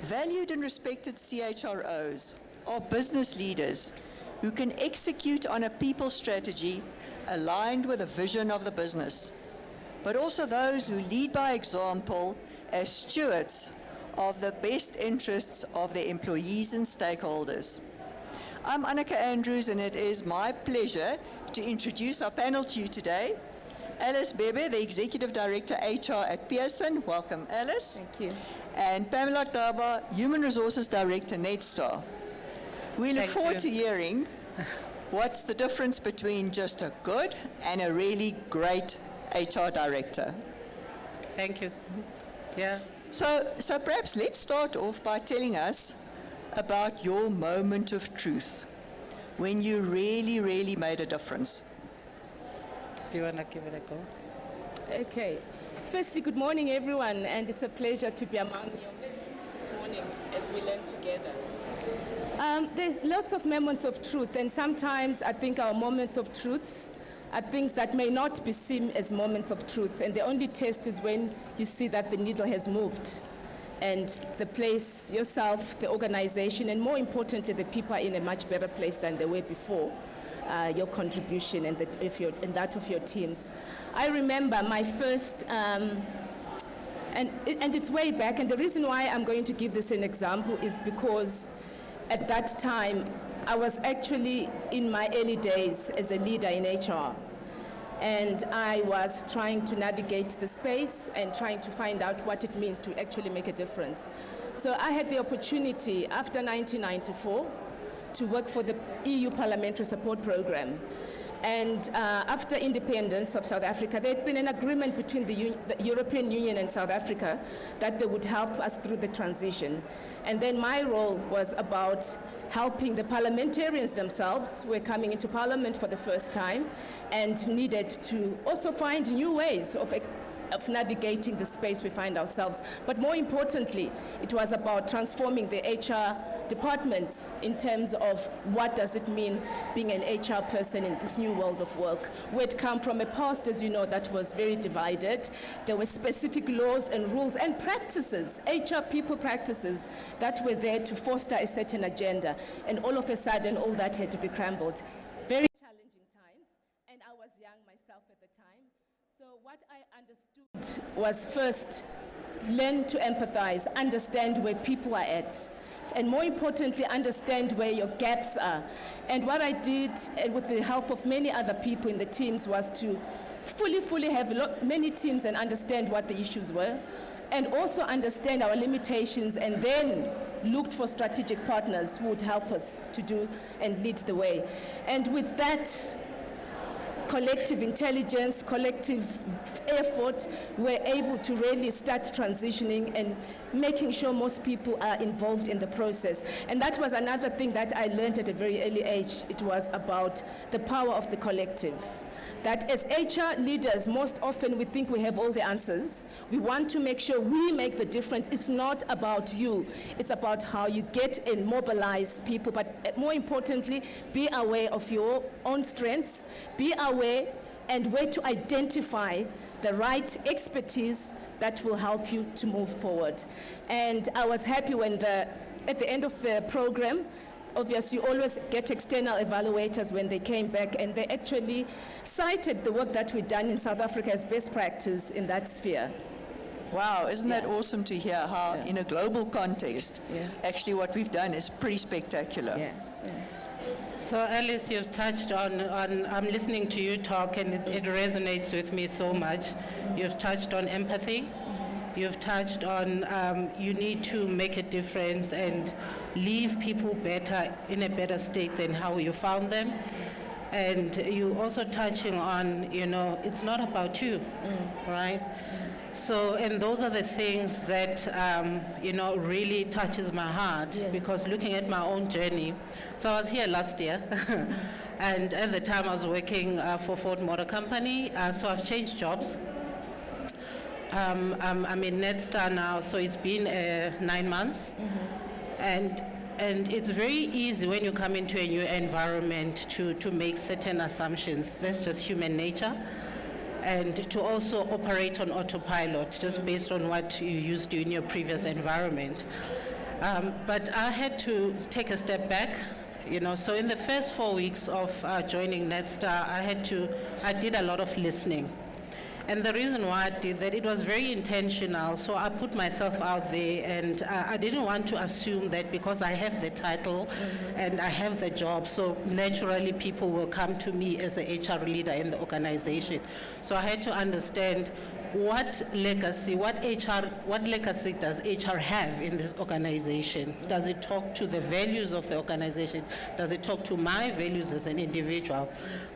Valued and respected CHROs are business leaders who can execute on a people strategy aligned with the vision of the business, but also those who lead by example as stewards of the best interests of their employees and stakeholders. I'm Anneke Andrews, and it is my pleasure to introduce our panel to you today. Alice Bhebhe, the Executive Director HR at Pearson. Welcome, Alice. Thank you. And Pamela Xaba, Human Resources Director, Netstar. We look forward to hearing what's the difference between just a good and a really great HR director. Thank you. Yeah. So perhaps let's start off by telling us about your moment of truth, when you really, really made a difference. Do you want to give it a go? Okay. Firstly, good morning, everyone, and it's a pleasure to be among your midst this morning as we learn together. There's lots of moments of truth, and sometimes I think our moments of truth are things that may not be seen as moments of truth, and the only test is when you see that the needle has moved, and the place, yourself, the organization, and more importantly, the people are in a much better place than they were before. Your contribution and that of your teams. I remember my first, and it's way back, and the reason why I'm going to give this an example is because at that time, I was actually in my early days as a leader in HR. And I was trying to navigate the space and trying to find out what it means to actually make a difference. So I had the opportunity after 1994 to work for the EU Parliamentary Support Program. And after independence of South Africa, there had been an agreement between the European Union and South Africa that they would help us through the transition. And then my role was about helping the parliamentarians themselves who were coming into parliament for the first time and needed to also find new ways of navigating the space we find ourselves. But more importantly, it was about transforming the HR departments in terms of what does it mean being an HR person in this new world of work. We had come from a past, as you know, that was very divided. There were specific laws and rules and practices, HR people practices, that were there to foster a certain agenda. And all of a sudden, all that had to be crumbled. Very challenging times, and I was young myself at the time. So what I understood was first, learn to empathize, understand where people are at, and more importantly, understand where your gaps are. And what I did, with the help of many other people in the teams, was to fully have many teams and understand what the issues were, and also understand our limitations, and then looked for strategic partners who would help us to do and lead the way. And with that collective intelligence, collective effort, we're able to really start transitioning and making sure most people are involved in the process. And that was another thing that I learned at a very early age. It was about the power of the collective. That as HR leaders, most often we think we have all the answers. We want to make sure we make the difference. It's not about you. It's about how you get and mobilize people, but more importantly, be aware of your own strengths, be aware and where to identify the right expertise that will help you to move forward. And I was happy when at the end of the program, obviously, you always get external evaluators when they came back, and they actually cited the work that we've done in South Africa as best practice in that sphere. Wow, isn't that awesome to hear how, in a global context, actually what we've done is pretty spectacular. So Alice, you've touched on I'm listening to you talk, and it resonates with me so much. You've touched on empathy. You've touched on you need to make a difference and leave people in a better state than how you found them. And you also touching on, it's not about you, right? So, and those are the things that, really touches my heart, because looking at my own journey, so I was here last year, and at the time I was working for Ford Motor Company, so I've changed jobs. I'm in Netstar now, so it's been 9 months. And it's very easy when you come into a new environment to make certain assumptions. That's just human nature. And to also operate on autopilot, just based on what you used to in your previous environment. But I had to take a step back, so in the first 4 weeks of joining Netstar, I did a lot of listening. And the reason why I did that, it was very intentional. So I put myself out there, and I didn't want to assume that because I have the title and I have the job, so naturally people will come to me as the HR leader in the organization. So I had to understand what legacy does HR have in this organization? Does it talk to the values of the organization? Does it talk to my values as an individual?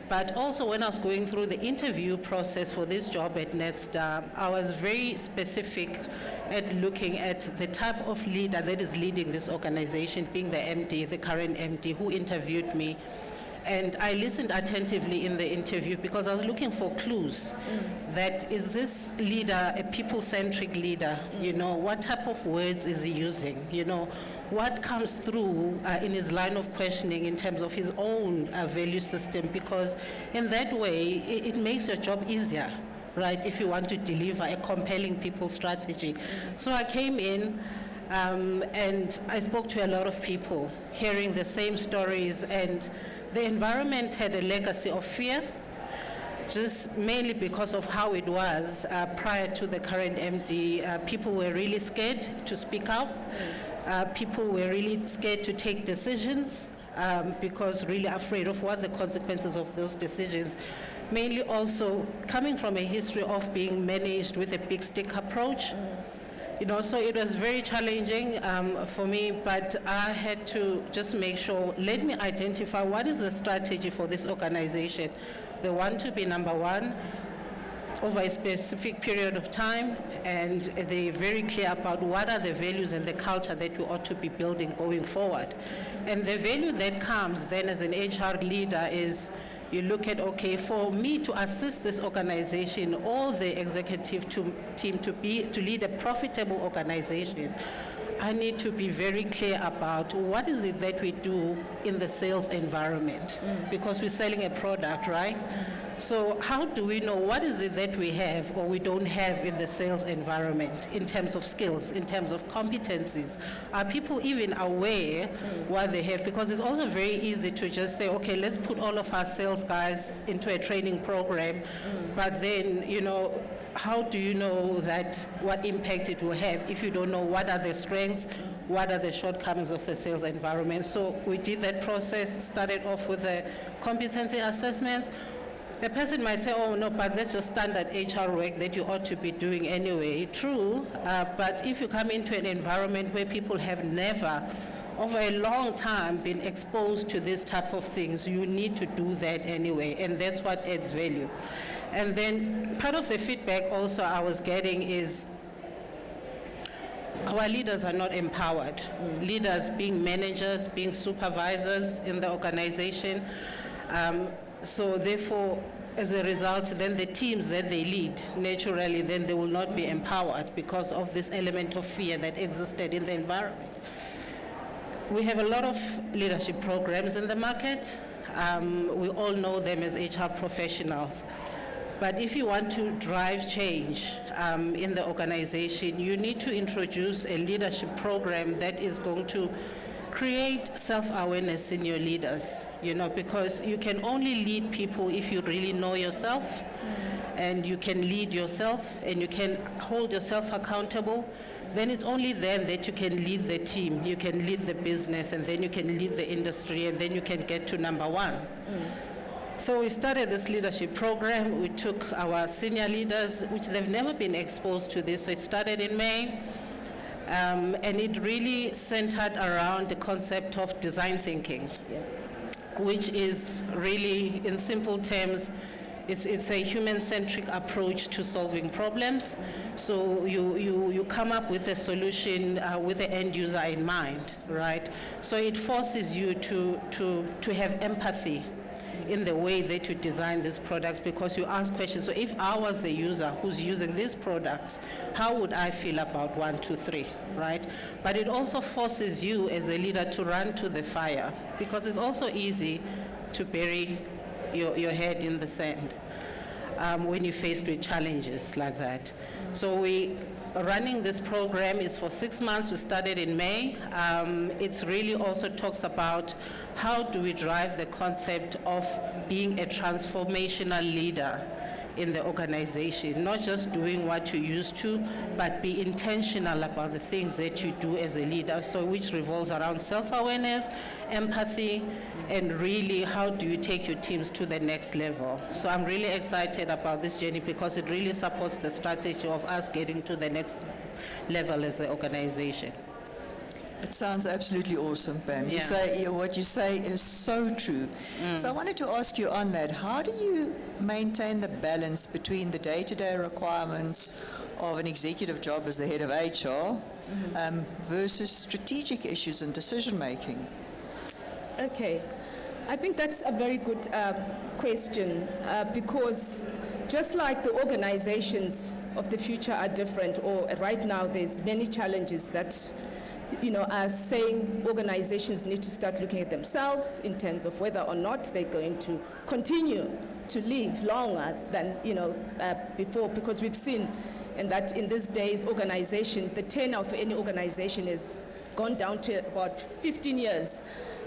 But also when I was going through the interview process for this job at Netstar, I was very specific at looking at the type of leader that is leading this organization, being the MD, the current MD who interviewed me. And I listened attentively in the interview because I was looking for clues. That is this leader a people-centric leader? What type of words is he using? What comes through in his line of questioning in terms of his own value system? Because in that way, it makes your job easier, right? If you want to deliver a compelling people strategy. So I came in and I spoke to a lot of people, hearing the same stories, and the environment had a legacy of fear, just mainly because of how it was prior to the current MD. People were really scared to speak up. People were really scared to take decisions because really afraid of what the consequences of those decisions. Mainly also coming from a history of being managed with a big stick approach. So it was very challenging for me, but I had to just make sure, let me identify what is the strategy for this organization. They want to be number one over a specific period of time, and they're very clear about what are the values and the culture that we ought to be building going forward. And the value that comes then as an HR leader is, you look at, okay, for me to assist this organization, all the executive team to lead a profitable organization, I need to be very clear about what is it that we do in the sales environment, because we're selling a product, right? So how do we know what is it that we have or we don't have in the sales environment in terms of skills, in terms of competencies? Are people even aware what they have? Because it's also very easy to just say, okay, let's put all of our sales guys into a training program, but then, how do you know that what impact it will have if you don't know what are the strengths, what are the shortcomings of the sales environment? So we did that process, started off with the competency assessments. The person might say, oh no, but that's just standard HR work that you ought to be doing anyway. True, but if you come into an environment where people have never, over a long time, been exposed to this type of things, you need to do that anyway, and that's what adds value. And then part of the feedback also I was getting is our leaders are not empowered. Leaders being managers, being supervisors in the organization. So therefore, as a result, then the teams that they lead, naturally, then they will not be empowered because of this element of fear that existed in the environment. We have a lot of leadership programs in the market. We all know them as HR professionals. But if you want to drive change in the organization, you need to introduce a leadership program that is going to create self-awareness in your leaders, because you can only lead people if you really know yourself, and you can lead yourself, and you can hold yourself accountable. Then it's only then that you can lead the team, you can lead the business, and then you can lead the industry, and then you can get to number one. So we started this leadership program. We took our senior leaders, which they've never been exposed to this, so it started in May. And it really centered around the concept of design thinking, which is really, in simple terms, it's a human-centric approach to solving problems. So you come up with a solution with the end user in mind, right? So it forces you to have empathy in the way that you design these products, because you ask questions. So if I was the user who's using these products, how would I feel about 1, 2, 3, right? But it also forces you as a leader to run to the fire, because it's also easy to bury your head in the sand when you're faced with challenges like that. So we running this program. It's for 6 months. We started in May. It's really also talks about how do we drive the concept of being a transformational leader in the organization, not just doing what you used to, but be intentional about the things that you do as a leader, so which revolves around self-awareness, empathy, and really how do you take your teams to the next level. So I'm really excited about this journey because it really supports the strategy of us getting to the next level as the organization. It sounds absolutely awesome, Pam. Yeah. What you say is so true. So I wanted to ask you on that, how do you maintain the balance between the day-to-day requirements of an executive job as the head of HR versus strategic issues and decision-making? Okay, I think that's a very good question because just like the organizations of the future are different, or right now there's many challenges that are saying organizations need to start looking at themselves in terms of whether or not they're going to continue to live longer than before, because we've seen that in these days the tenure of any organization has gone down to about 15 years.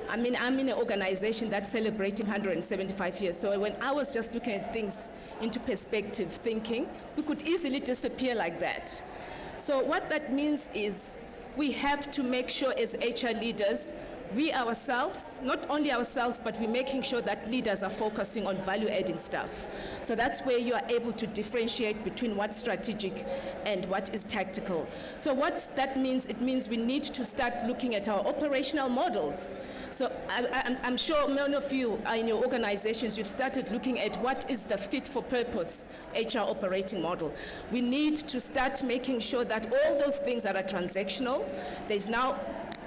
I mean, I'm in an organization that's celebrating 175 years. So when I was just looking at things into perspective, thinking we could easily disappear like that. So what that means is we have to make sure as HR leaders, we ourselves, not only ourselves, but we're making sure that leaders are focusing on value-adding stuff. So that's where you are able to differentiate between what's strategic and what is tactical. So what that means, it means we need to start looking at our operational models. So I'm sure many of you are in your organizations, you've started looking at what is the fit-for-purpose HR operating model. We need to start making sure that all those things that are transactional,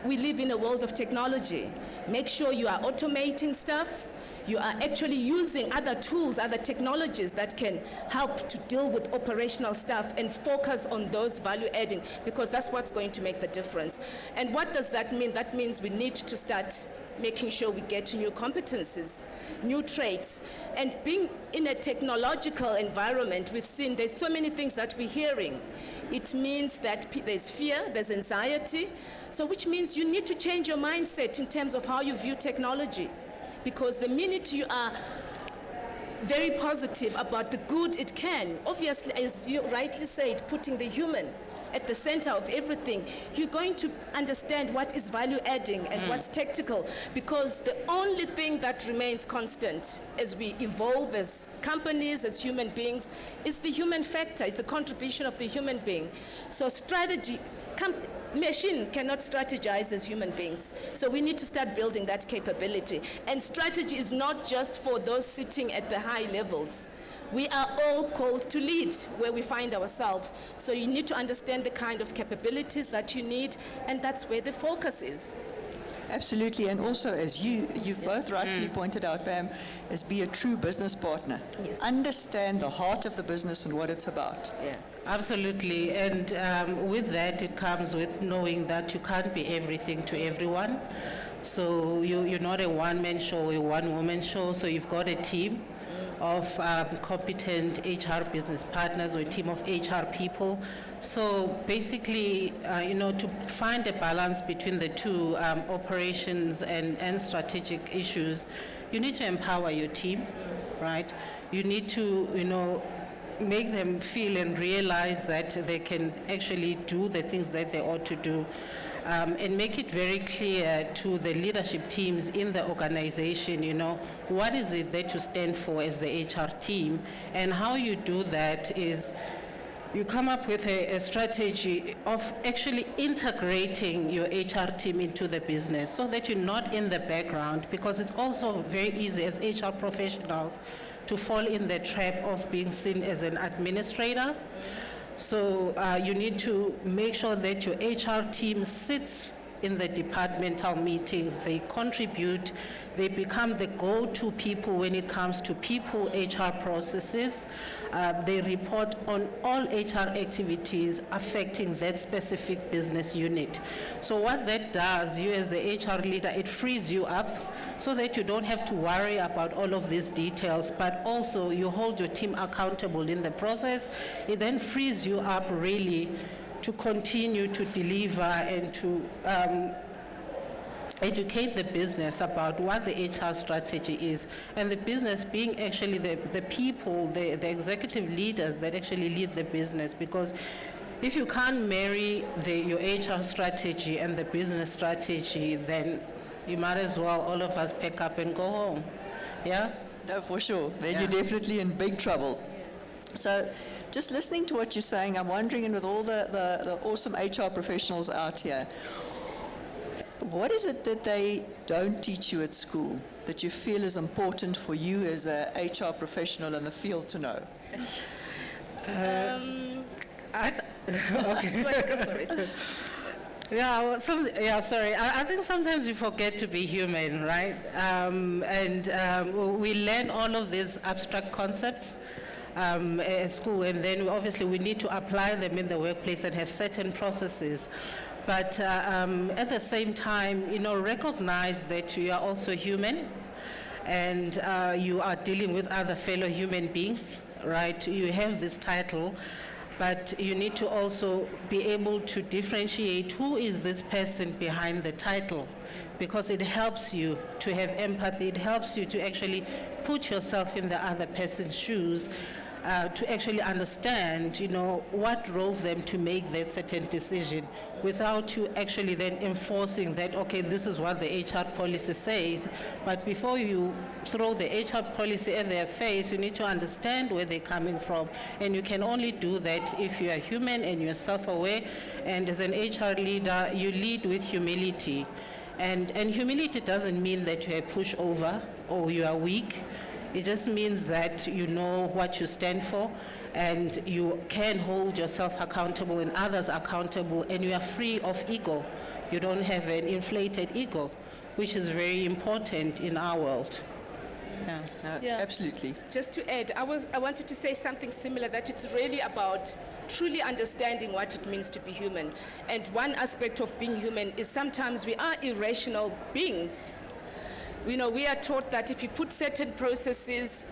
we live in a world of technology. Make sure you are automating stuff. You are actually using other tools, other technologies that can help to deal with operational stuff and focus on those value adding, because that's what's going to make the difference. And what does that mean? That means we need to start making sure we get new competencies, new traits. And being in a technological environment, we've seen there's so many things that we're hearing. It means that there's fear, there's anxiety, so which means you need to change your mindset in terms of how you view technology. Because the minute you are very positive about the good it can, obviously, as you rightly said, putting the human at the center of everything, you're going to understand what is value adding and what's tactical, because the only thing that remains constant as we evolve as companies, as human beings, is the human factor, is the contribution of the human being. So strategy, machine cannot strategize as human beings. So we need to start building that capability. And strategy is not just for those sitting at the high levels. We are all called to lead where we find ourselves. So you need to understand the kind of capabilities that you need, and that's where the focus is. Absolutely, and also as you've both rightfully pointed out, Pam, is be a true business partner. Yes. Understand the heart of the business and what it's about. Yeah. Absolutely, and with that it comes with knowing that you can't be everything to everyone. So you're not a one-man show, a one-woman show, so you've got a team of competent HR business partners or a team of HR people. So basically, to find a balance between the two, operations and strategic issues, you need to empower your team, right? You need to, make them feel and realize that they can actually do the things that they ought to do. And make it very clear to the leadership teams in the organization, what is it that you stand for as the HR team, and how you do that is you come up with a strategy of actually integrating your HR team into the business so that you're not in the background, because it's also very easy as HR professionals to fall in the trap of being seen as an administrator. So you need to make sure that your HR team sits in the departmental meetings, they contribute, they become the go-to people when it comes to people HR processes. They report on all HR activities affecting that specific business unit. So what that does, you as the HR leader, it frees you up so that you don't have to worry about all of these details, but also you hold your team accountable in the process. It then frees you up really to continue to deliver and to educate the business about what the HR strategy is, and the business being actually the people, the executive leaders that actually lead the business. Because if you can't marry your HR strategy and the business strategy, then you might as well all of us pick up and go home. Yeah? No, for sure. Then you're definitely in big trouble. So just listening to what you're saying, I'm wondering, and with all the awesome HR professionals out here, what is it that they don't teach you at school that you feel is important for you as a HR professional in the field to know? Okay. Go for it. Yeah, sorry. I think sometimes we forget to be human, right? We learn all of these abstract concepts at school, and then obviously we need to apply them in the workplace and have certain processes. But at the same time, recognize that you are also human, and you are dealing with other fellow human beings, right? You have this title, but you need to also be able to differentiate who is this person behind the title, because it helps you to have empathy. It helps you to actually put yourself in the other person's shoes, to actually understand, what drove them to make that certain decision, without you actually then enforcing that, okay, this is what the HR policy says. But before you throw the HR policy at their face, you need to understand where they're coming from. And you can only do that if you are human and you're self-aware. And as an HR leader, you lead with humility. And humility doesn't mean that you're a pushover or you are weak. It just means that you know what you stand for, and you can hold yourself accountable and others accountable, and you are free of ego. You don't have an inflated ego, which is very important in our world. Yeah. No, Yeah. absolutely. Just to add, I wanted to say something similar, that it's really about truly understanding what it means to be human. And one aspect of being human is sometimes we are irrational beings. We are taught that if you put certain processes,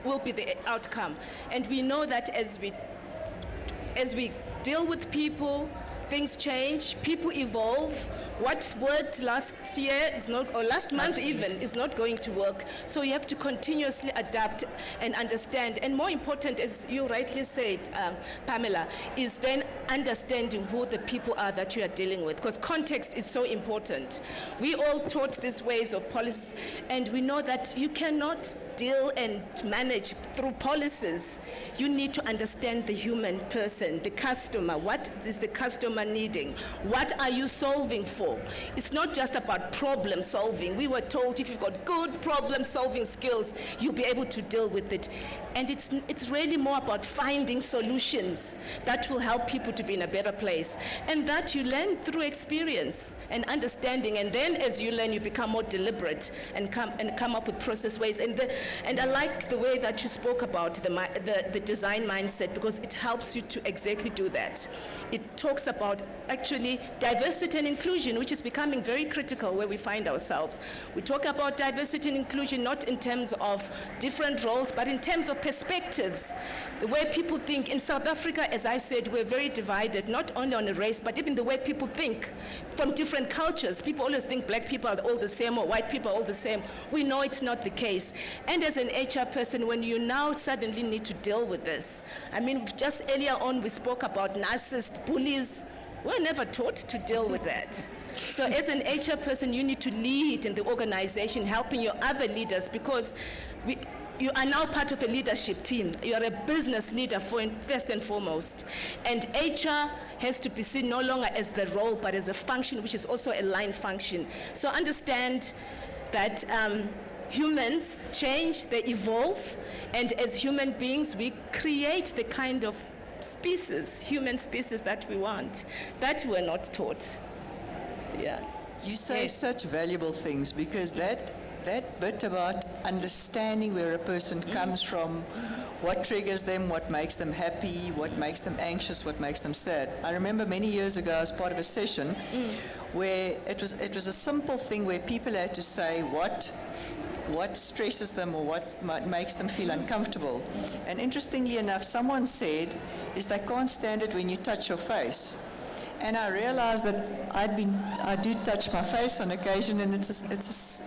will be the outcome. And we know that as we deal with people, things change, people evolve. What worked last year last month even, is not going to work. So you have to continuously adapt and understand. And more important, as you rightly said, Pamela, is then understanding who the people are that you are dealing with, because context is so important. We all taught these ways of policies, and we know that you cannot deal and manage through policies. You need to understand the human person, the customer. What is the customer needing? What are you solving for? It's not just about problem solving. We were told if you've got good problem solving skills, you'll be able to deal with it. And it's really more about finding solutions that will help people to be in a better place. And that you learn through experience and understanding. And then as you learn, you become more deliberate and come up with process ways. And I like the way that you spoke about the design mindset, because it helps you to exactly do that. It talks about actually diversity and inclusion, which is becoming very critical where we find ourselves. We talk about diversity and inclusion not in terms of different roles, but in terms of perspectives. The way people think. In South Africa, as I said, we're very divided, not only on a race, but even the way people think from different cultures. People always think black people are all the same or white people are all the same. We know it's not the case. And as an HR person, when you now suddenly need to deal with this, I mean, just earlier on we spoke about narcissists, bullies. We're never taught to deal with that. So as an HR person, you need to lead in the organization, helping your other leaders, because you are now part of a leadership team. You are a business leader first and foremost. And HR has to be seen no longer as the role, but as a function, which is also a line function. So understand that humans change, they evolve, and as human beings, we create the kind of human species that we want, that we're not taught. Yeah. You say such valuable things, because that bit about understanding where a person comes from, what triggers them, what makes them happy, what makes them anxious, what makes them sad. I remember many years ago as part of a session where it was a simple thing where people had to say what what stresses them or what makes them feel uncomfortable. And interestingly enough, someone said is they can't stand it when you touch your face. And I realized that I do touch my face on occasion, and it's a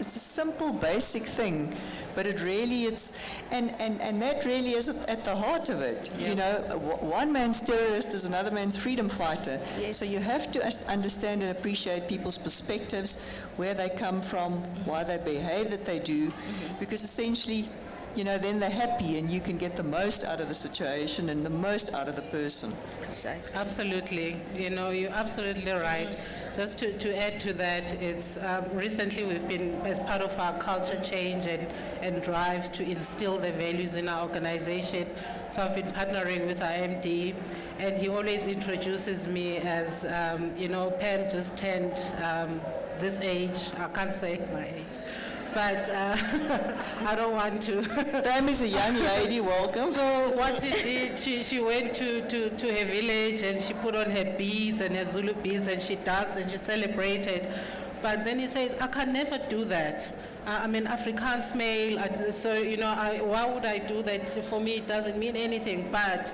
simple, basic thing, but it really and that really is at the heart of it. Yeah. You know, one man's terrorist is another man's freedom fighter. Yes. So you have to understand and appreciate people's perspectives, where they come from, why they behave that they do, because essentially, you know, then they're happy and you can get the most out of the situation and the most out of the person. Precisely. Absolutely. You know, you're absolutely right. Just to add to that, it's recently we've been, as part of our culture change and drive to instill the values in our organization. So I've been partnering with our MD, and he always introduces me as, you know, Pam just turned this age. I can't say my age. But I don't want to. Pam is a young lady, welcome. So what she did, she went to her village and she put on her beads and her Zulu beads and she danced and she celebrated. But then he says, I can never do that. I'm an Afrikaans male, so, you know, why would I do that? For me, it doesn't mean anything, but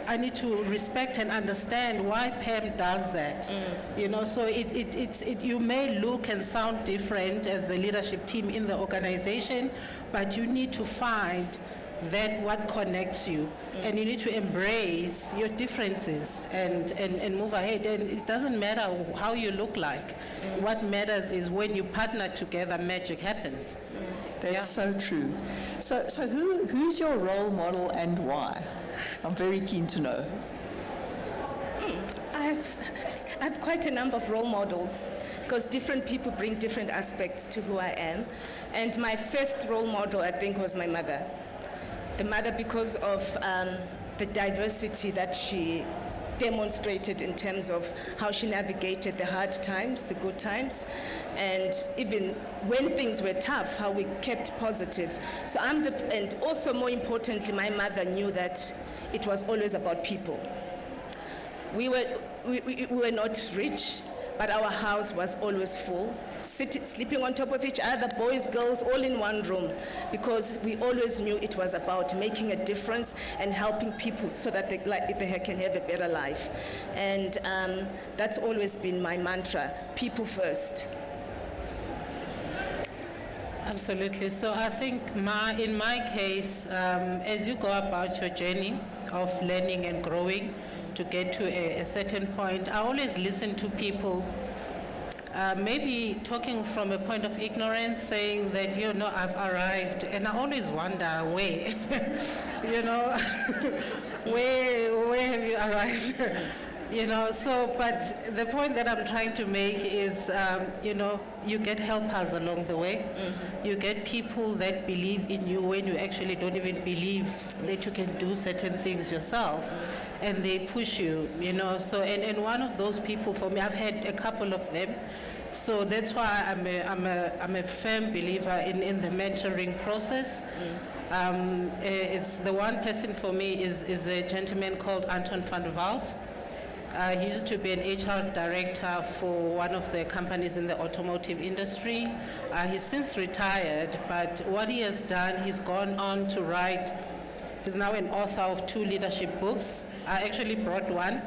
I need to respect and understand why Pam does that. You know, so you may look and sound different as the leadership team in the organization, but you need to find that what connects you, and you need to embrace your differences and move ahead. And it doesn't matter how you look like. What matters is when you partner together, magic happens. That's so true. So who's your role model and why? I'm very keen to know. I have quite a number of role models, because different people bring different aspects to who I am. And my first role model, I think, was my mother. The mother, because of the diversity that she demonstrated in terms of how she navigated the hard times, the good times, and even when things were tough, how we kept positive. So and also more importantly, my mother knew that it was always about people. We were not rich, but our house was always full, sleeping on top of each other, boys, girls, all in one room, because we always knew it was about making a difference and helping people so that they can have a better life. And that's always been my mantra, people first. Absolutely. So I think in my case, as you go about your journey of learning and growing to get to a certain point, I always listen to people maybe talking from a point of ignorance, saying that, you know, I've arrived, and I always wonder where, you know, where have you arrived? You know, so, but the point that I'm trying to make is, you know, you get helpers along the way. You get people that believe in you when you actually don't even believe that you can do certain things yourself. And they push you, you know. So, and one of those people for me, I've had a couple of them. So that's why I'm a firm believer in the mentoring process. It's the one person for me is a gentleman called Anton van der Walt. He used to be an HR director for one of the companies in the automotive industry. He's since retired, but what he has done, he's gone on to write, he's now an author of 2 leadership books. I actually brought one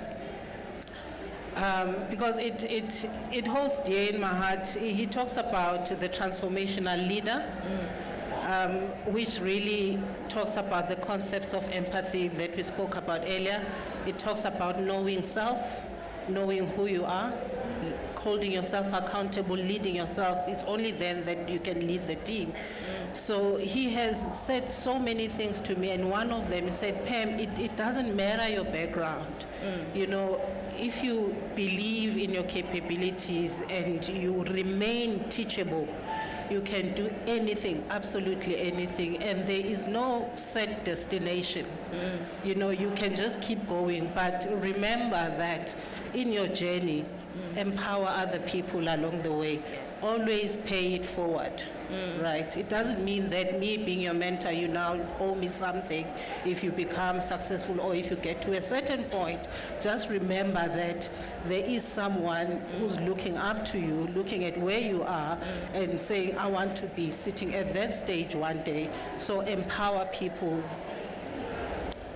because it holds dear in my heart. He talks about the Transformational Leader, which really talks about the concepts of empathy that we spoke about earlier. It talks about knowing self, knowing who you are, holding yourself accountable, leading yourself. It's only then that you can lead the team. So he has said so many things to me, and one of them, he said, Pam, it doesn't matter your background. You know, if you believe in your capabilities and you remain teachable, you can do anything, absolutely anything, and there is no set destination. You know, you can just keep going, but remember that in your journey, empower other people along the way. always pay it forward, right? It doesn't mean that me being your mentor, you now owe me something if you become successful or if you get to a certain point. Just remember that there is someone who's looking up to you, looking at where you are and saying, I want to be sitting at that stage one day. So empower people,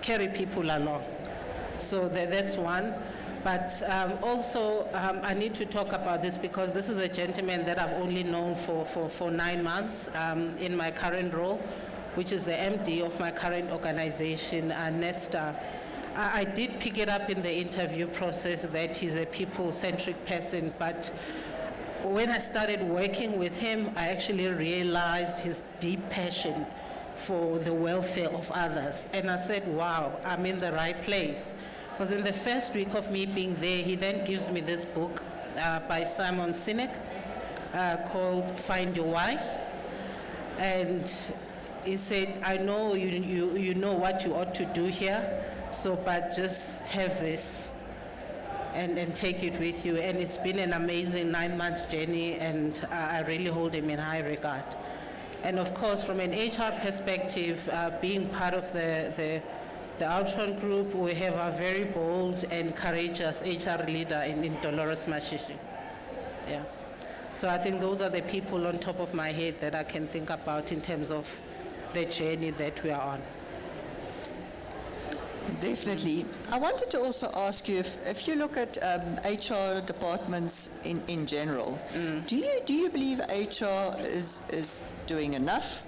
carry people along. So that's one. But also, I need to talk about this because this is a gentleman that I've only known for 9 months in my current role, which is the MD of my current organization, Netstar. I did pick it up in the interview process that he's a people-centric person, but when I started working with him, I actually realized his deep passion for the welfare of others. And I said, wow, I'm in the right place. Because in the first week of me being there, he then gives me this book by Simon Sinek called Find Your Why. And he said, I know you know what you ought to do here, so but just have this and take it with you. And it's been an amazing 9 months journey, and I really hold him in high regard. And of course, from an HR perspective, being part of the Altron Group, we have a very bold and courageous HR leader in Dolores Mashishi. Yeah. So I think those are the people on top of my head that I can think about in terms of the journey that we are on. Definitely. I wanted to also ask you, if you look at HR departments in general, do you believe HR is doing enough?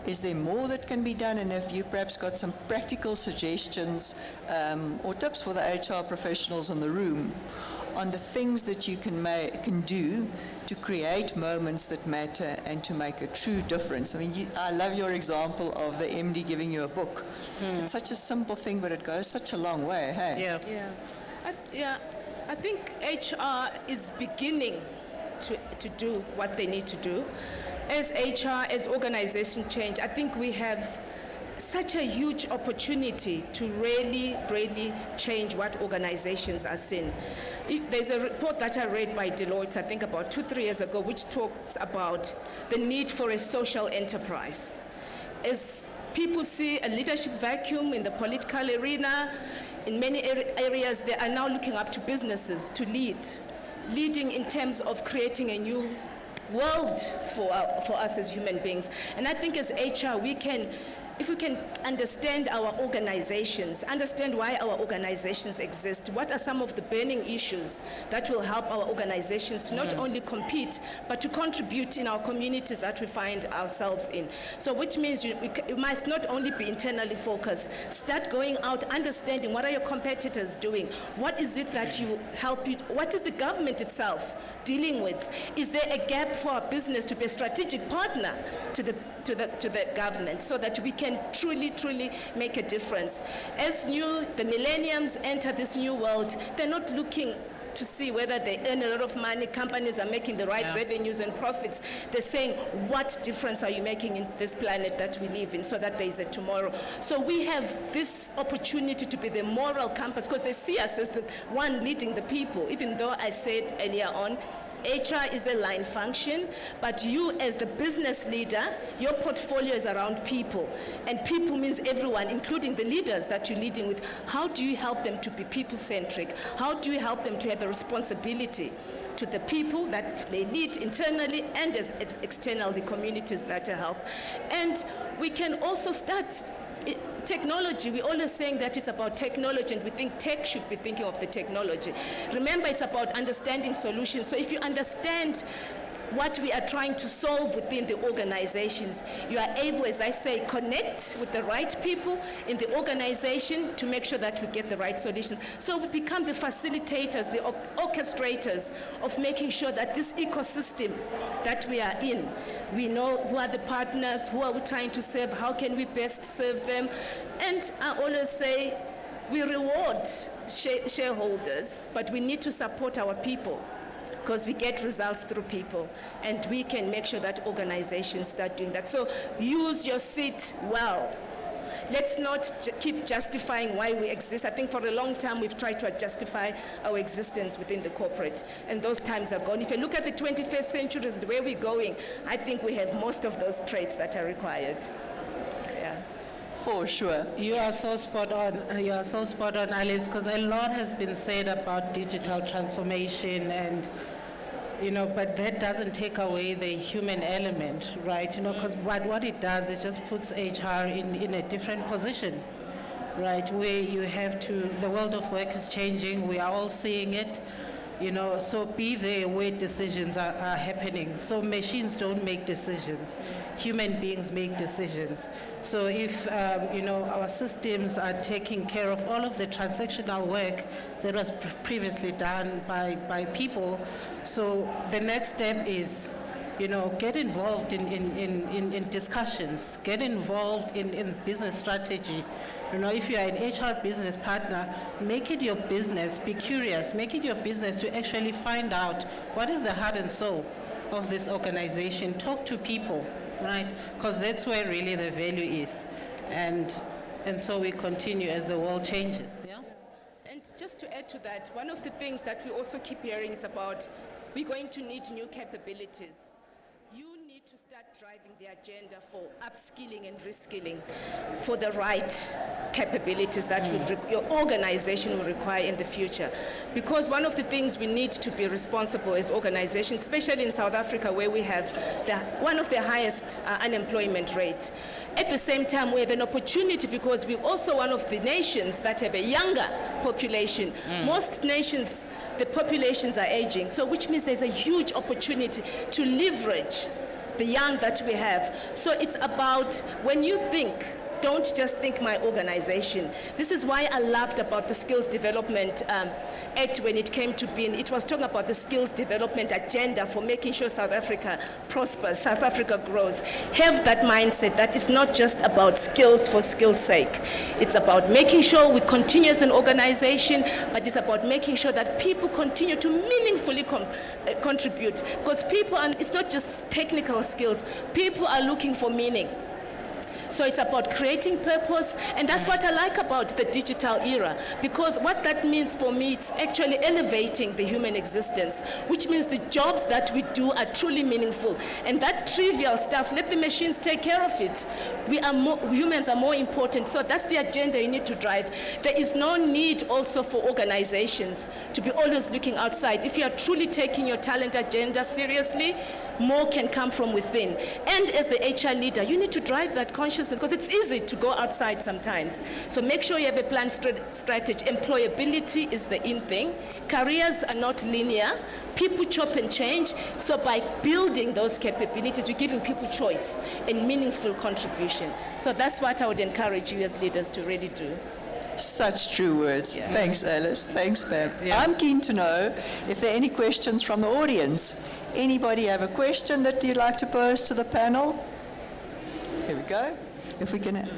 Is there more that can be done? And have you perhaps got some practical suggestions or tips for the HR professionals in the room on the things that you can do to create moments that matter and to make a true difference? I mean, I love your example of the MD giving you a book. It's such a simple thing, but it goes such a long way, hey? Yeah. I think HR is beginning to do what they need to do. As HR, as organization change, I think we have such a huge opportunity to really change what organizations are seeing. There's a report that I read by Deloitte, I think about 2-3 years ago, which talks about the need for a social enterprise. As people see a leadership vacuum in the political arena, in many areas, they are now looking up to businesses to leading in terms of creating a new world for us as human beings. And I think as HR, if we can understand our organizations, understand why our organizations exist, what are some of the burning issues that will help our organizations to not only compete, but to contribute in our communities that we find ourselves in. So which means you must not only be internally focused, start going out, understanding what are your competitors doing, what is it that you help you, what is the government itself dealing with? Is there a gap for our business to be a strategic partner to the government so that we can truly make a difference? As the millenniums enter this new world, they're not looking to see whether they earn a lot of money, companies are making the right revenues and profits. They're saying, what difference are you making in this planet that we live in so that there is a tomorrow? So we have this opportunity to be the moral compass because they see us as the one leading the people, even though I said earlier on, HR is a line function, but you as the business leader, your portfolio is around people. And people means everyone, including the leaders that you're leading with. How do you help them to be people-centric? How do you help them to have a responsibility to the people that they lead internally and as external, the communities that help? And we can also start technology. We're always saying that it's about technology, and we think tech should be thinking of the technology. Remember, it's about understanding solutions. So if you understand what we are trying to solve within the organizations, you are able, as I say, connect with the right people in the organization to make sure that we get the right solutions. So we become the facilitators, the orchestrators of making sure that this ecosystem that we are in, we know who are the partners, who are we trying to serve, how can we best serve them. And I always say we reward shareholders, but we need to support our people, because we get results through people, and we can make sure that organizations start doing that. So use your seat well. let's not keep justifying why we exist. I think for a long time we've tried to justify our existence within the corporate, and those times are gone. If you look at the 21st century, the way we're going, I think we have most of those traits that are required. Yeah. For sure. You are so spot on. You are so spot on, Alice, because a lot has been said about digital transformation and, but that doesn't take away the human element, right? Because what it does, it just puts HR in a different position, right? Where you have to, the world of work is changing, we are all seeing it, so be there where decisions are happening. So machines don't make decisions, human beings make decisions. So if, our systems are taking care of all of the transactional work that was previously done by people, so the next step is, get involved in discussions, get involved in business strategy. If you are an HR business partner, make it your business, be curious, make it your business to actually find out what is the heart and soul of this organization. Talk to people, right? Because that's where really the value is. And so we continue as the world changes, yeah? And just to add to that, one of the things that we also keep hearing is about we're going to need new capabilities. You need to start driving the agenda for upskilling and reskilling for the right capabilities that your organization will require in the future. Because one of the things we need to be responsible as organizations, especially in South Africa where we have one of the highest unemployment rates. At the same time, we have an opportunity because we're also one of the nations that have a younger population. Most nations, the populations are aging, so which means there's a huge opportunity to leverage the young that we have. So it's about, when you think, don't just think my organization. This is why I loved about the Skills Development Act when it came to being. It was talking about the skills development agenda for making sure South Africa prospers, South Africa grows. Have that mindset that it's not just about skills for skills' sake. It's about making sure we continue as an organization, but it's about making sure that people continue to meaningfully contribute. Because people, and it's not just technical skills, people are looking for meaning. So it's about creating purpose, and that's what I like about the digital era, because what that means for me, it's actually elevating the human existence, which means the jobs that we do are truly meaningful. And that trivial stuff, let the machines take care of it. Humans are more important, so that's the agenda you need to drive. There is no need also for organizations to be always looking outside. If you are truly taking your talent agenda seriously, more can come from within. And as the HR leader, you need to drive that consciousness, because it's easy to go outside sometimes. So make sure you have a planned strategy. Employability is the in thing. Careers are not linear. People chop and change. So by building those capabilities, you're giving people choice and meaningful contribution. So that's what I would encourage you as leaders to really do. Such true words. Yeah. Thanks, Alice. Thanks, Bhebhe. Yeah. I'm keen to know if there are any questions from the audience. Anybody have a question that you'd like to pose to the panel? Here we go. If we can have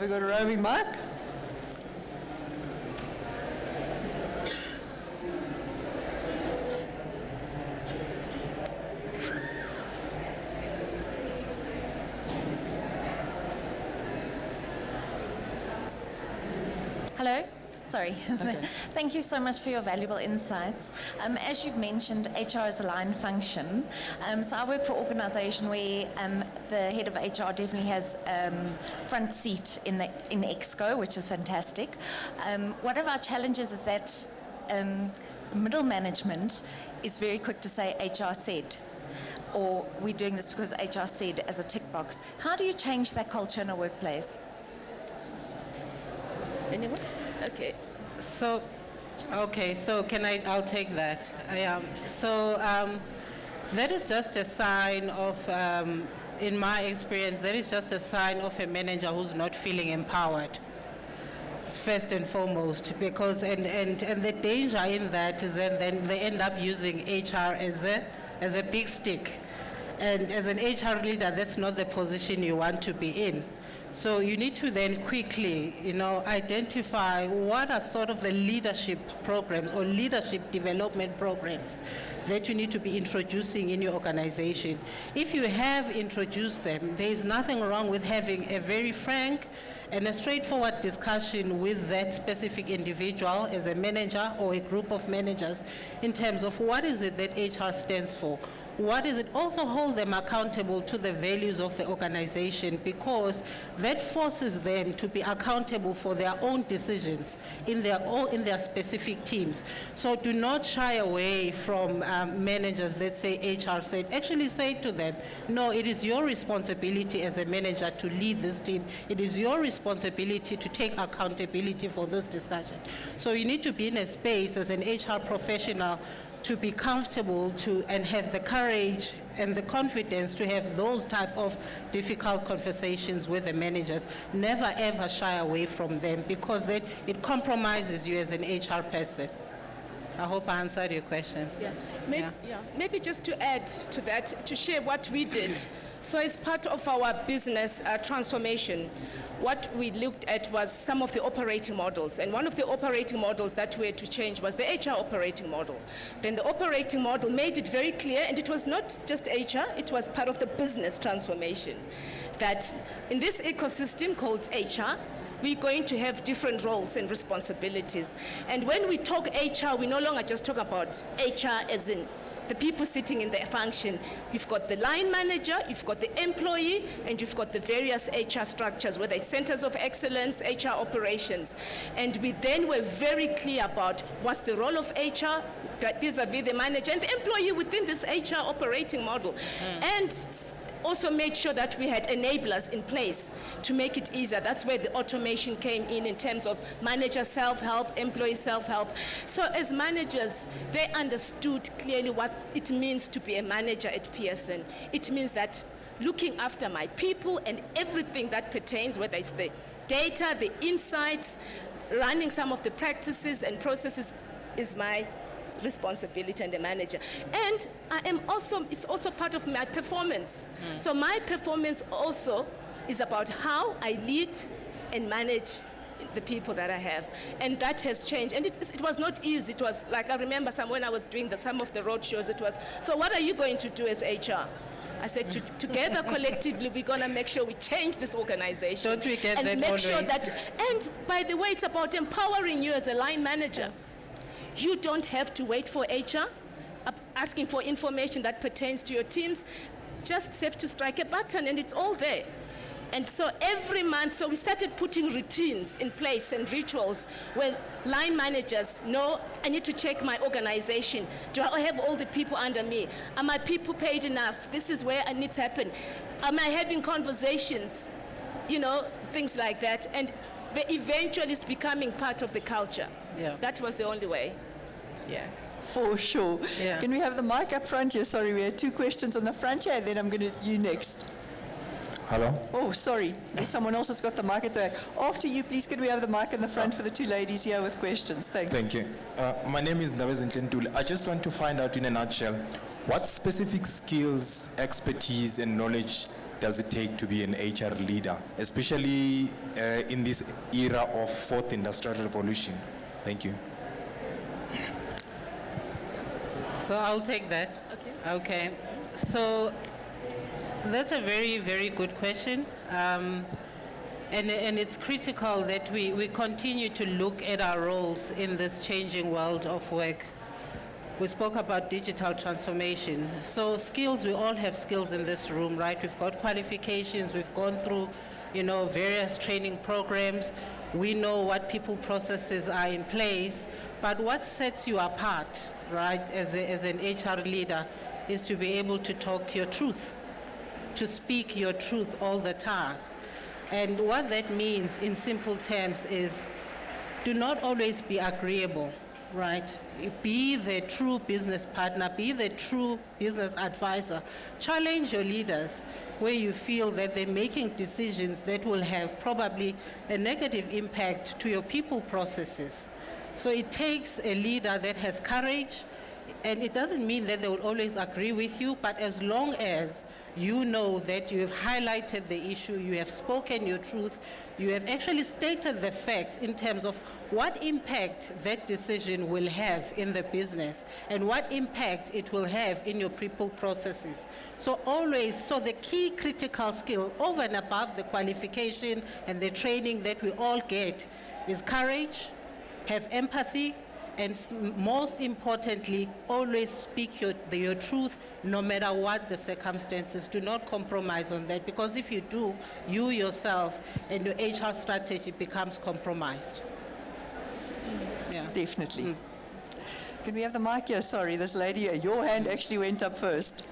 we got a roving mic? Hello. Sorry. Okay. Thank you so much for your valuable insights. As you've mentioned, HR is a line function. So I work for an organization where the head of HR definitely has front seat in EXCO, which is fantastic. One of our challenges is that middle management is very quick to say HR said, or we're doing this because HR said as a tick box. How do you change that culture in a workplace? Anyone? Okay. So I'll take that. That is just a sign of, in my experience, that is just a sign of a manager who's not feeling empowered, first and foremost, because, and the danger in that is that then they end up using HR as a big stick. And as an HR leader, that's not the position you want to be in. So you need to then quickly, identify what are sort of the leadership programs or leadership development programs that you need to be introducing in your organization. If you have introduced them, there is nothing wrong with having a very frank and a straightforward discussion with that specific individual as a manager or a group of managers in terms of what is it that HR stands for. What is it? Also hold them accountable to the values of the organization, because that forces them to be accountable for their own decisions in their specific teams. So do not shy away from managers that say HR said. Actually say to them, no, it is your responsibility as a manager to lead this team. It is your responsibility to take accountability for this discussion. So you need to be in a space as an HR professional to be comfortable and have the courage and the confidence to have those type of difficult conversations with the managers. Never ever shy away from them, because then it compromises you as an HR person. I hope I answered your question. Maybe just to add to that, to share what we did. So as part of our business transformation, what we looked at was some of the operating models. And one of the operating models that we had to change was the HR operating model. Then the operating model made it very clear, and it was not just HR, it was part of the business transformation, that in this ecosystem called HR, we're going to have different roles and responsibilities. And when we talk HR, we no longer just talk about HR as in the people sitting in the function. You've got the line manager, you've got the employee, and you've got the various HR structures, whether it's centers of excellence, HR operations. And we then were very clear about what's the role of HR vis-a-vis the manager and the employee within this HR operating model. And also made sure that we had enablers in place to make it easier. That's where the automation came in terms of manager self-help, employee self-help. So as managers, they understood clearly what it means to be a manager at Pearson. It means that looking after my people and everything that pertains, whether it's the data, the insights, running some of the practices and processes, is my responsibility and the manager. And it's also part of my performance. So my performance also is about how I lead and manage the people that I have. And that has changed. And it was not easy. It was like, I remember when I was doing some of the road shows, it was, so what are you going to do as HR? I said, together collectively, we're going to make sure we change this organization. Don't we get and that make always? sure that, and by the way, it's about empowering you as a line manager. You don't have to wait for HR, asking for information that pertains to your teams. Just have to strike a button and it's all there. And so every month, so we started putting routines in place and rituals where line managers know, I need to check my organization. Do I have all the people under me? Are my people paid enough? This is where it needs to happen. Am I having conversations? Things like that. And eventually it's becoming part of the culture. Yeah. That was the only way. Yeah. For sure. Yeah. Can we have the mic up front here? Sorry, we had two questions on the front here, and then I'm going to you next. Hello? Oh, sorry. There's someone else has got the mic at the back. After you, please, can we have the mic in the front for the two ladies here with questions? Thanks. Thank you. My name is Ndabez Ntuli. I just want to find out in a nutshell, what specific skills, expertise, and knowledge does it take to be an HR leader, especially in this era of fourth industrial revolution? Thank you. So I'll take that. Okay. So that's a very, very good question. And it's critical that we continue to look at our roles in this changing world of work. We spoke about digital transformation. So skills, we all have skills in this room, right? We've got qualifications, we've gone through, various training programs. We know what people processes are in place, but what sets you apart, right, as an HR leader is to be able to talk your truth, to speak your truth all the time. And what that means in simple terms is do not always be agreeable, right? Be the true business partner, be the true business advisor. Challenge your leaders where you feel that they're making decisions that will have probably a negative impact to your people processes. So it takes a leader that has courage, and it doesn't mean that they will always agree with you, but as long as you know that you have highlighted the issue, you have spoken your truth, you have actually stated the facts in terms of what impact that decision will have in the business and what impact it will have in your people processes. So always, so the key critical skill over and above the qualification and the training that we all get is courage, have empathy, and most importantly, always speak your truth no matter what the circumstances. Do not compromise on that, because if you do, you yourself and your HR strategy becomes compromised. Yeah. Definitely. Can we have the mic here? Sorry, this lady here. Your hand actually went up first.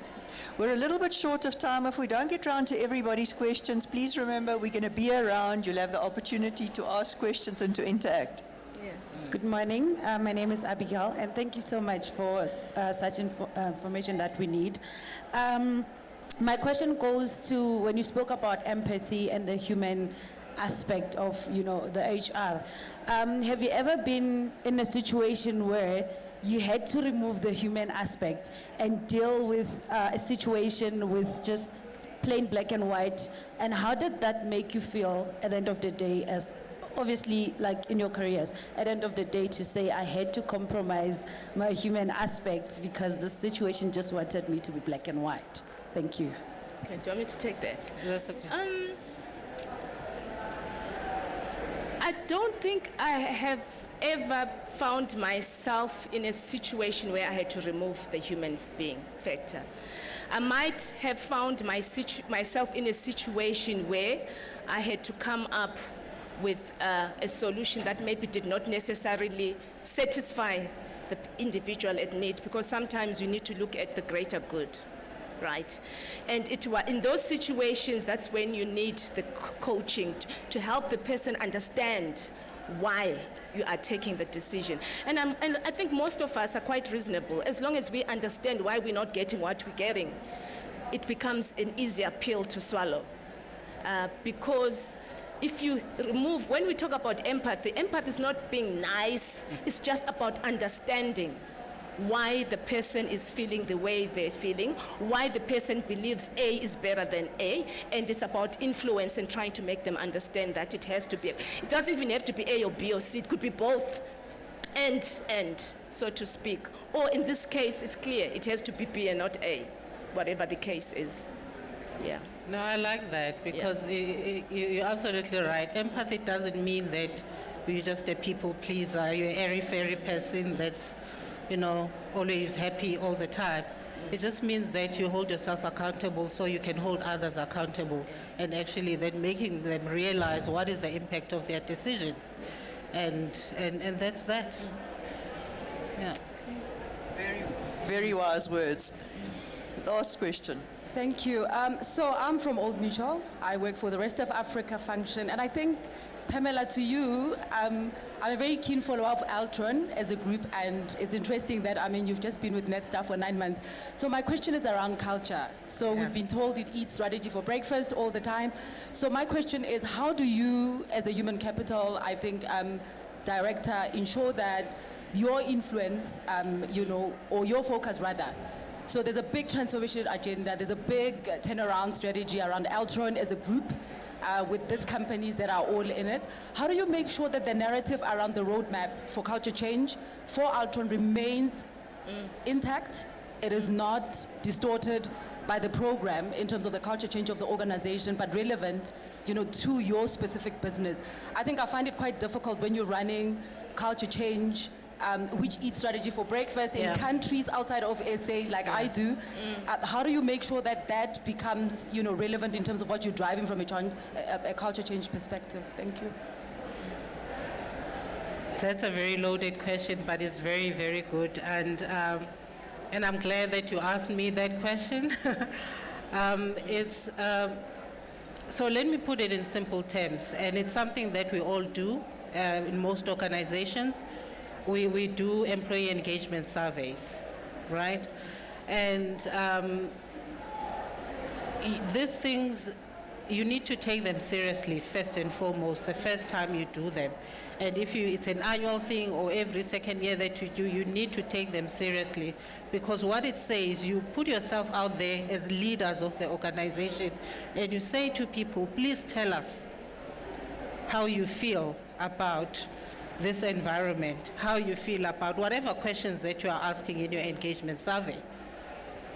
We're a little bit short of time. If we don't get round to everybody's questions, please remember we're going to be around. You'll have the opportunity to ask questions and to interact. Good morning. My name is Abigail, and thank you so much for such information that we need. My question goes to when you spoke about empathy and the human aspect of, the HR. Have you ever been in a situation where you had to remove the human aspect and deal with a situation with just plain black and white? And how did that make you feel at the end of the day, as obviously, like in your careers, at the end of the day, to say, I had to compromise my human aspect because the situation just wanted me to be black and white? Thank you. Okay, do you want me to take that? That's okay. I don't think I have ever found myself in a situation where I had to remove the human being factor. I might have found myself in a situation where I had to come up with a solution that maybe did not necessarily satisfy the individual at need, because sometimes you need to look at the greater good, right? And in those situations, that's when you need the coaching to help the person understand why you are taking the decision. And I think most of us are quite reasonable. As long as we understand why we're not getting what we're getting, it becomes an easier pill to swallow. Because if you remove, when we talk about empathy is not being nice, it's just about understanding why the person is feeling the way they're feeling, why the person believes A is better than A, and it's about influence and trying to make them understand that it has to be, it doesn't even have to be A or B or C, it could be both, and, so to speak. Or in this case, it's clear, it has to be B and not A, whatever the case is. Yeah. No, I like that, because you're absolutely right. Empathy doesn't mean that you're just a people pleaser, you're an airy-fairy person that's, always happy all the time. It just means that you hold yourself accountable so you can hold others accountable, and actually then making them realize what is the impact of their decisions. And that's that. Yeah. Very, very wise words. Last question. Thank you. So I'm from Old Mutual. I work for the Rest of Africa function. And I think, Pamela, to you, I'm a very keen follower of Altron as a group. And it's interesting that, you've just been with NetStar for 9 months. So my question is around culture. So we've been told it eats strategy for breakfast all the time. So my question is, how do you, as a human capital, director, ensure that your influence, or your focus rather, so there's a big transformation agenda, there's a big turnaround strategy around Altron as a group with these companies that are all in it. How do you make sure that the narrative around the roadmap for culture change for Altron remains intact? It is not distorted by the program in terms of the culture change of the organization, but relevant, to your specific business. I think I find it quite difficult when you're running culture change which eat strategy for breakfast in countries outside of SA, like I do. How do you make sure that that becomes, relevant in terms of what you're driving from a culture change perspective? Thank you. That's a very loaded question, but it's very, very good. And I'm glad that you asked me that question. So let me put it in simple terms, and it's something that we all do in most organizations. We do employee engagement surveys, right? And these things you need to take them seriously first and foremost, the first time you do them. And if it's an annual thing or every second year that you do, you need to take them seriously, because what it says, you put yourself out there as leaders of the organization and you say to people, please tell us how you feel about this environment, how you feel about whatever questions that you are asking in your engagement survey.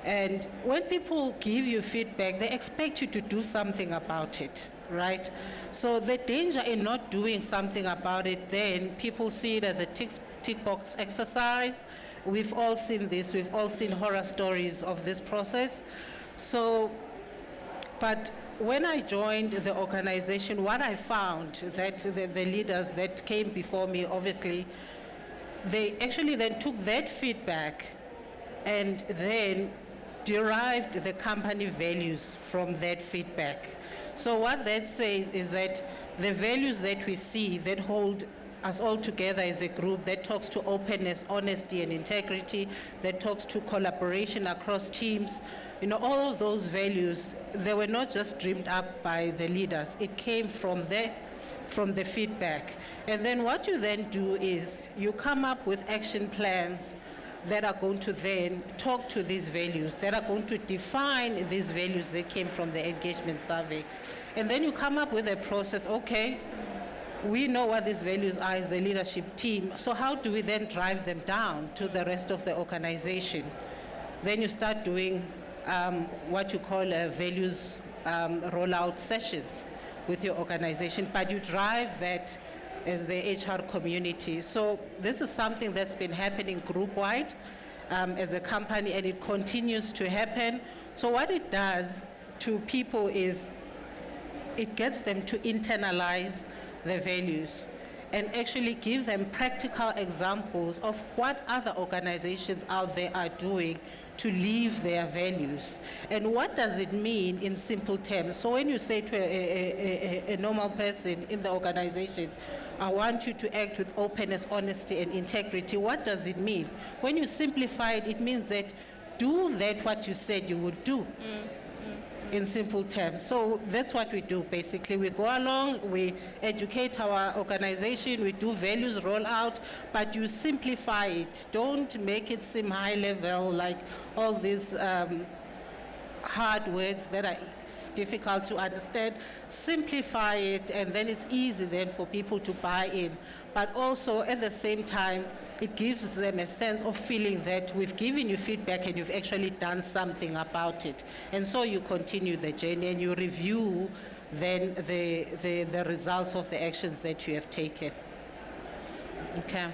And when people give you feedback, they expect you to do something about it, right? So the danger in not doing something about it, then people see it as a tick box exercise. We've all seen this. We've all seen horror stories of this process. So, but when I joined the organization, what I found that the leaders that came before me, obviously, they actually then took that feedback and then derived the company values from that feedback. So what that says is that the values that we see that hold us all together as a group, that talks to openness, honesty, and integrity, that talks to collaboration across teams, all of those values, they were not just dreamed up by the leaders. It came from the feedback. And then what you then do is you come up with action plans that are going to then talk to these values, that are going to define these values that came from the engagement survey. And then you come up with a process, okay, we know what these values are as the leadership team, so how do we then drive them down to the rest of the organization? Then you start doing what you call values rollout sessions with your organization, but you drive that as the HR community. So this is something that's been happening group-wide as a company, and it continues to happen. So what it does to people is it gets them to internalize the values and actually give them practical examples of what other organizations out there are doing to live their values. And what does it mean in simple terms? So when you say to a normal person in the organization, I want you to act with openness, honesty, and integrity, what does it mean? When you simplify it, it means that do that what you said you would do. In simple terms. So that's what we do, basically. We go along, we educate our organization, we do values rollout, but you simplify it. Don't make it seem high level, like all these hard words that are difficult to understand. Simplify it, and then it's easy then for people to buy in. But also, at the same time, it gives them a sense of feeling that we've given you feedback and you've actually done something about it. And so you continue the journey and you review then the results of the actions that you have taken. Okay.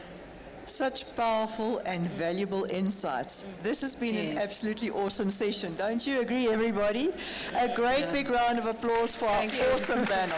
Such powerful and valuable insights. This has been an absolutely awesome session. Don't you agree, everybody? A great big round of applause for our awesome panel.